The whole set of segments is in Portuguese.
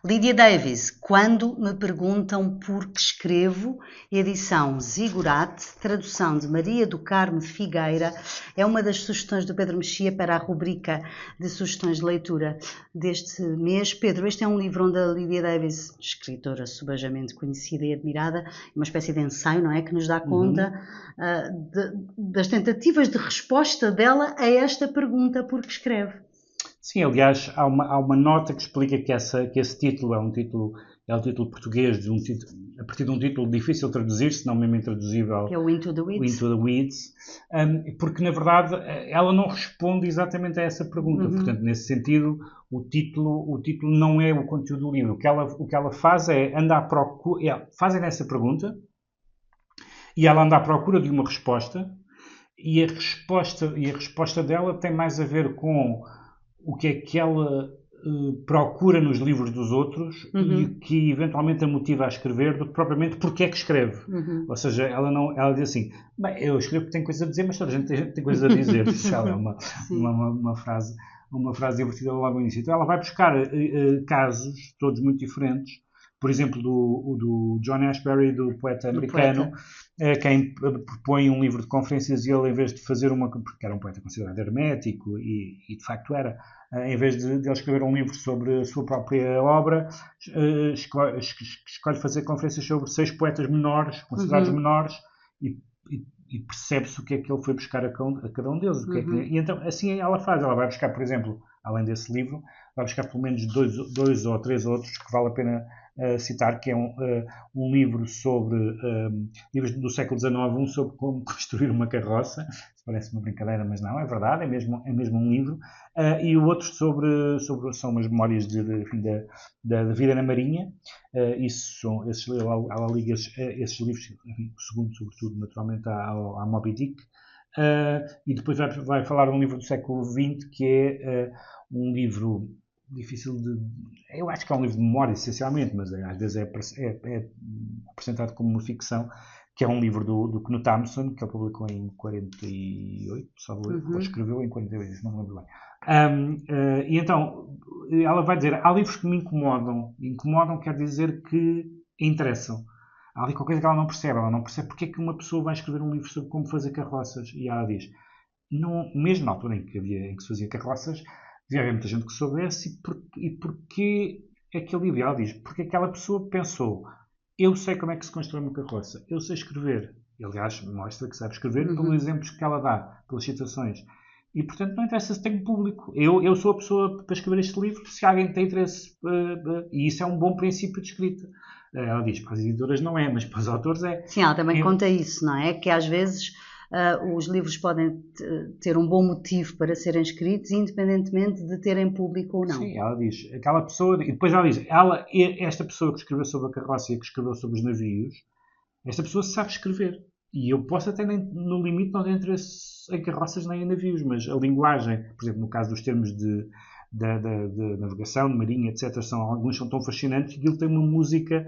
Lídia Davis, quando me perguntam por que escrevo, edição Zigurate, tradução de Maria do Carmo Figueira, é uma das sugestões do Pedro Mexia para a rubrica de sugestões de leitura deste mês. Pedro, este é um livro onde a Lídia Davis, escritora subejamente conhecida e admirada, uma espécie de ensaio, não é? Que nos dá conta das tentativas de resposta dela a esta pergunta por que escreve. Sim, aliás, há uma nota que explica que esse título é um título português, a partir de um título difícil de traduzir, se não mesmo intraduzível. Que é o Into the Weeds. Into the Weeds, porque, na verdade, ela não responde exatamente a essa pergunta. Portanto, nesse sentido, o título não é o conteúdo do livro. O que ela faz é andar à procura... Fazem essa pergunta e ela anda à procura de uma resposta, e a resposta dela tem mais a ver com o que é que ela procura nos livros dos outros e o que eventualmente a motiva a escrever do que propriamente porque é que escreve. Ou seja, ela diz assim, bem, eu escrevo porque tenho coisas a dizer, mas toda a gente tem coisas a dizer. Isso é uma frase divertida logo no início. Então ela vai buscar casos, todos muito diferentes, por exemplo, do John Ashbery, do poeta americano, quem propõe um livro de conferências e ele, em vez de fazer porque era um poeta considerado hermético e de facto era, em vez de ele escrever um livro sobre a sua própria obra, escolhe fazer conferências sobre 6 poetas menores, considerados menores, e percebe-se o que é que ele foi buscar a cada um deles. E então, assim ela faz. Ela vai buscar, por exemplo, além desse livro, vai buscar pelo menos 2 ou 3 outros que vale a pena citar, que é um livro sobre livros do século XIX, um sobre como construir uma carroça. Parece uma brincadeira, mas não, é verdade, é mesmo um livro. E o outro são umas memórias da vida na Marinha. Ela liga esses livros, enfim, o segundo, sobretudo, naturalmente, à Moby Dick. E depois vai falar de um livro do século XX, que é um livro difícil de... Eu acho que é um livro de memória, essencialmente, mas às vezes é apresentado como uma ficção, que é um livro do Knut Hamsun, que ele publicou em 48, ou escreveu em 48, não me lembro bem. E então, ela vai dizer, há livros que me incomodam. Incomodam quer dizer que interessam. Há ali qualquer coisa que ela não percebe porque é que uma pessoa vai escrever um livro sobre como fazer carroças. E ela diz, mesmo na altura em que se fazia carroças, devia haver muita gente que soubesse, e porquê aquele livro? Ela diz, porque aquela pessoa pensou, eu sei como é que se constrói uma carroça, eu sei escrever. E, aliás, mostra que sabe escrever pelos exemplos que ela dá, pelas citações. E, portanto, não interessa se tenho público. Eu sou a pessoa para escrever este livro, se alguém tem interesse. E isso é um bom princípio de escrita. Ela diz, para as editoras não é, mas para os autores é. Sim, ela também conta isso, não é? Que às vezes os livros podem ter um bom motivo para serem escritos, independentemente de terem público ou não. Sim, ela diz, aquela pessoa, e depois ela diz, esta pessoa que escreveu sobre a carroça e que escreveu sobre os navios, esta pessoa sabe escrever. E eu posso até, no limite, não ter interesse em carroças nem em navios, mas a linguagem, por exemplo, no caso dos termos de navegação, de marinha, etc., alguns são tão fascinantes que ele tem uma música.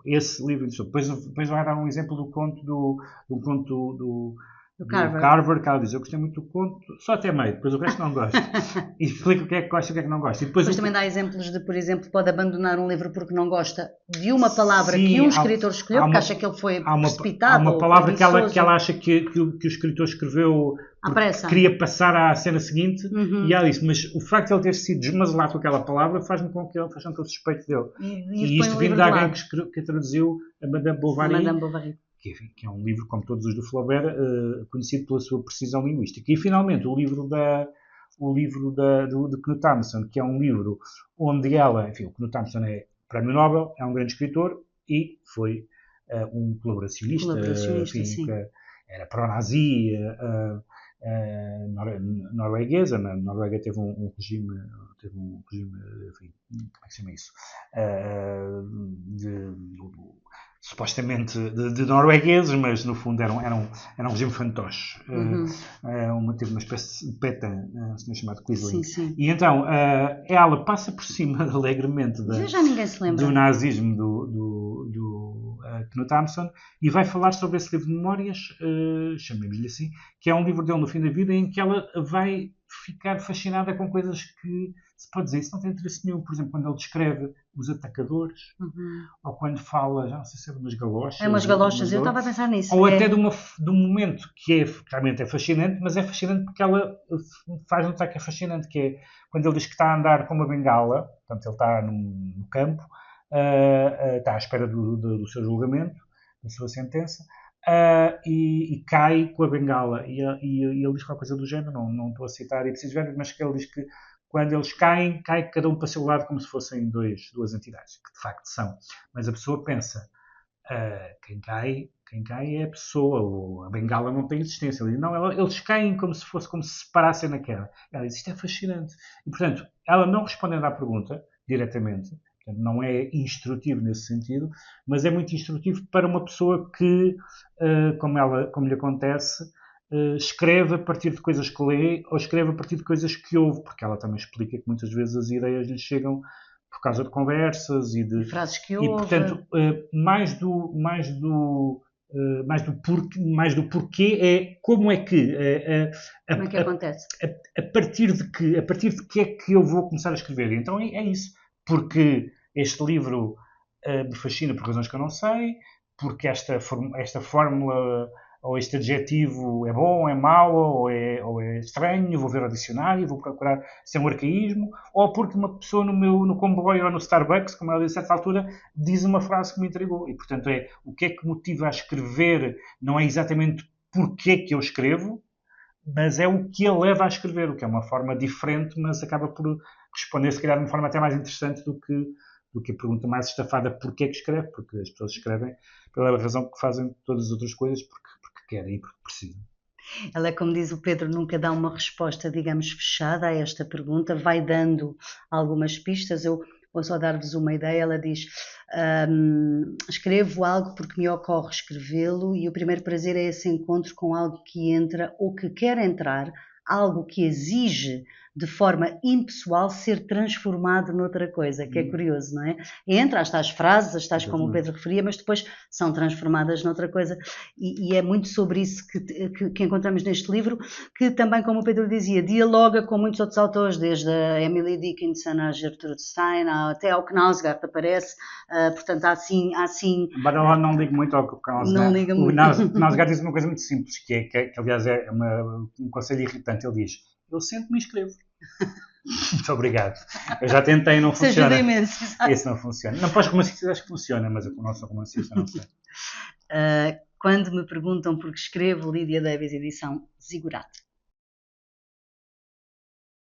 Esse livro, depois vai dar um exemplo do conto do Carver, que ela diz, eu gostei muito do conto, só até meio, depois o resto não gosto. E explica o que é que gosta e o que é que não gosta. E depois também dá exemplos de, por exemplo, pode abandonar um livro porque não gosta de uma palavra que um escritor escolheu, porque acha que ele foi precipitado. Há uma palavra que ela acha que o escritor escreveu porque queria passar à cena seguinte, e ela disse, mas o facto de ele ter sido desmazelado com aquela palavra faz-me com que eu suspeito dele. E isto vindo de alguém que traduziu a Madame Bovary. Que é um livro, como todos os do Flaubert, conhecido pela sua precisão linguística. E, finalmente, o livro de Knut Hamsun, que é um livro onde ela... Enfim, o Knut Hamsun é Prémio Nobel, é um grande escritor e foi um colaboracionista, sim. Que era pró-nazi, norueguesa. Na Noruega teve um regime, enfim, como é que se chama isso? Supostamente de noruegueses, mas no fundo era um regime fantoche. Teve uma espécie de petan, chamado Quisling. Sim. E então ela passa por cima alegremente já ninguém se lembra do nazismo do Knut Hamsun e vai falar sobre esse livro de memórias, chamemos-lhe assim, que é um livro dele no fim da vida em que ela vai ficar fascinada com coisas que se pode dizer, isso não tem interesse nenhum. Por exemplo, quando ele descreve os atacadores, ou quando fala, já não sei se é de umas galochas. É umas galochas, eu estava a pensar nisso. Ou até de um momento que realmente é fascinante, mas é fascinante porque ela faz notar que é fascinante, que é quando ele diz que está a andar com uma bengala, portanto ele está no campo, está à espera do seu julgamento, da sua sentença, e cai com a bengala. E ele diz qualquer coisa do género, não estou a citar ipsis verbis, mas que ele diz que quando eles caem, cai cada um para o seu lado como se fossem duas entidades, que de facto são. Mas a pessoa pensa, quem cai é a pessoa, ou a bengala não tem existência. Ele diz, não, eles caem como se se separassem na queda. Ela diz, isto é fascinante. E, portanto, ela não respondendo à pergunta diretamente, portanto, não é instrutivo nesse sentido, mas é muito instrutivo para uma pessoa que, como lhe acontece, escreve a partir de coisas que lê ou escreve a partir de coisas que ouve, porque ela também explica que muitas vezes as ideias lhe chegam por causa de conversas e de frases que ouve. E, portanto, mais do porquê é como é que como é que acontece? A partir de que é que eu vou começar a escrever. Então é isso, porque este livro me fascina por razões que eu não sei, porque esta fórmula ou este adjetivo é bom, é mau, ou é estranho, vou ver o dicionário, vou procurar se é um arcaísmo, ou porque uma pessoa no comboio ou no Starbucks, como ela disse a certa altura, diz uma frase que me intrigou. E, portanto, o que é que motiva a escrever não é exatamente porquê que eu escrevo, mas é o que a leva a escrever, o que é uma forma diferente, mas acaba por responder, se calhar, de uma forma até mais interessante do que a pergunta mais estafada, porquê é que escreve? Porque as pessoas escrevem pela razão que fazem todas as outras coisas, porque querem e porque precisam. Ela, como diz o Pedro, nunca dá uma resposta, digamos, fechada a esta pergunta, vai dando algumas pistas. Eu vou só dar-vos uma ideia. Ela diz, escrevo algo porque me ocorre escrevê-lo e o primeiro prazer é esse encontro com algo que entra ou que quer entrar, algo que exige de forma impessoal ser transformado noutra coisa, que é curioso, não é? Entra as tais frases, as tais como o Pedro referia, mas depois são transformadas noutra coisa e é muito sobre isso que encontramos neste livro, que também, como o Pedro dizia, dialoga com muitos outros autores, desde a Emily Dickinson, a Gertrude Stein, até ao Knausgaard aparece, portanto há assim... Embora lá não ligo muito ao Knausgaard. Não liga muito. O Knausgaard diz uma coisa muito simples, que aliás é um conselho irritante. Ele diz, eu sento-me e escrevo. Muito obrigado. Eu já tentei e não funciona. Ajuda imenso. Esse não funciona. Não, para os romancistas acho que funciona, mas eu não sou romancista, não sei. Quando me perguntam por que escrevo, Lídia Davis, edição Zigurate.